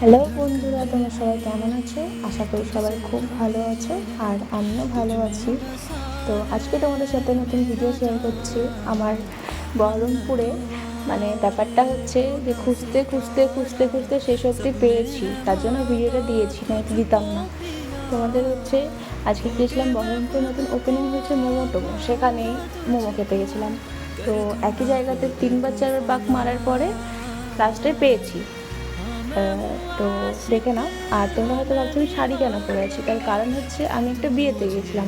Hello বন্ধুরা, তোমরা সবাই কেমন আছো? আশা করি সবাই খুব ভালো আছো, আর আমিও ভালো আছি। তো আজকে তোমাদের সাথে নতুন ভিডিও শেয়ার করছি। আমার বহরমপুরে ব্যাপারটা হচ্ছে যে খুঁজতে খুঁজতে খুঁজতে খুঁজতে শেষ অবধি পেয়েছি, তার জন্য ভিডিওটা দিয়েছি, নয়তো দিতাম না। তোমাদের হচ্ছে আজকে গিয়েছিলাম বহরমপুরে, নতুন ওপেনিং হয়েছে মোমো টোমো, সেখানেই মোমো খেতে গেছিলাম। তো একই জায়গাতে 3-4বার পাক মারার পরে লাস্টে পেয়েছি। তো দেখে নাও। আর তোমরা হয়তো ভাবছো আমি শাড়ি কেন পরে আছি, তার কারণ হচ্ছে আমি একটা বিয়েতে গেছিলাম।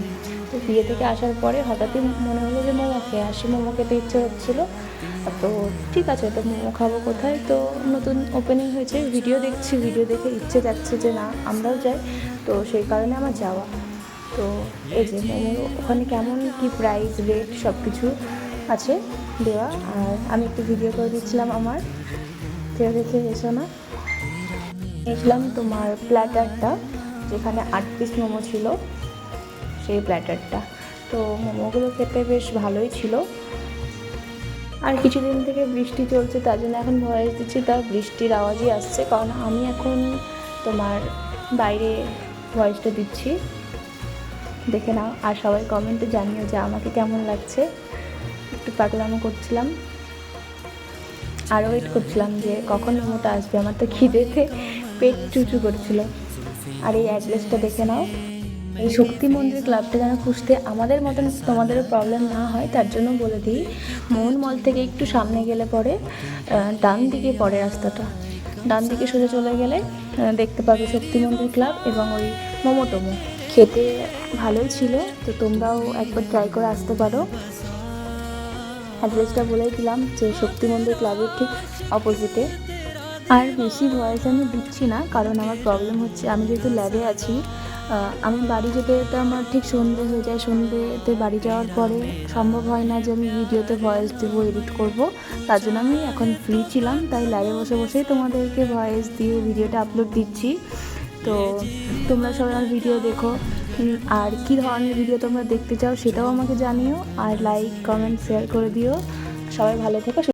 তো বিয়ে থেকে আসার পরে হঠাৎই মনে হলো যে মোমো খেয়ে আসি, মোমো খেতে ইচ্ছে হচ্ছিলো। তো ঠিক আছে, তো মোমো খাবো কোথায়? তো নতুন ওপেনিং হয়েছে, ভিডিও দেখছি, ভিডিও দেখে ইচ্ছে যাচ্ছে যে না আমরাও যাই। তো সেই কারণে আমার যাওয়া। তো এই যে মোমোর ওখানে কেমন কি প্রাইস রেট সব কিছু আছে দেওয়া, আর আমি একটু ভিডিও করে দিচ্ছিলাম আমার। কেউ দেখে এসো না। নিয়েছিলাম তোমার প্ল্যাটারটা, যেখানে 8 পিস মোমো ছিল, সেই প্ল্যাটারটা। তো মোমোগুলো খেতে বেশ ভালোই ছিল। আর কিছুদিন থেকে বৃষ্টি চলছে, তার জন্য এখন ভয়েস দিচ্ছি, তার বৃষ্টির আওয়াজই আসছে, কারণ আমি এখন তোমার বাইরে ভয়েসটা দিচ্ছি। দেখে নাও, আর সবাই কমেন্টে জানিও যে আমাকে কেমন লাগছে। একটু পাগলামো করছিলাম, আর ওয়েট করছিলাম যে কখন মোমোটা আসবে, আমার তো খিদেতে পেট চুচু করছিল। আর এই অ্যাড্রেসটা দেখে নাও। এই শক্তি মন্দির ক্লাবটা যেন খুঁজতে আমাদের মতন তোমাদেরও প্রবলেম না হয়, তার জন্য বলে দিই, মোহন মল থেকে একটু সামনে গেলে পরে ডান দিকে পড়ে রাস্তাটা, ডান দিকে সোজা চলে গেলে দেখতে পাবে শক্তি মন্দির ক্লাব এবং ওই মোমো টোমো। খেতে ভালোই ছিল, তো তোমরাও একবার ট্রাই করে আসতে পারো। অ্যাড্রেসটা বলেই দিলাম যে শক্তি মন্দির ক্লাবের ঠিক অপোজিটে। আর বেশি ভয়েস আমি দিচ্ছি না, কারণ আমার প্রবলেম হচ্ছে আমি যেহেতু ল্যাবে আছি, আমি বাড়ি যেতে যেতে আমার ঠিক সন্ধে হয়ে যায়। সন্ধেতে বাড়ি যাওয়ার পরে সম্ভব হয় না যে আমি ভিডিওতে ভয়েস দেবো, এডিট করব। তার জন্য আমি এখন ফ্রি ছিলাম, তাই ল্যাবে বসে বসেই তোমাদেরকে ভয়েস দিয়ে ভিডিওটা আপলোড দিচ্ছি। তো তোমরা সবাই আমার ভিডিও দেখো, আর কী ধরনের ভিডিও তোমরা দেখতে চাও সেটাও আমাকে জানিও, আর লাইক কমেন্ট শেয়ার করে দিও। সবাই ভালো থেকো।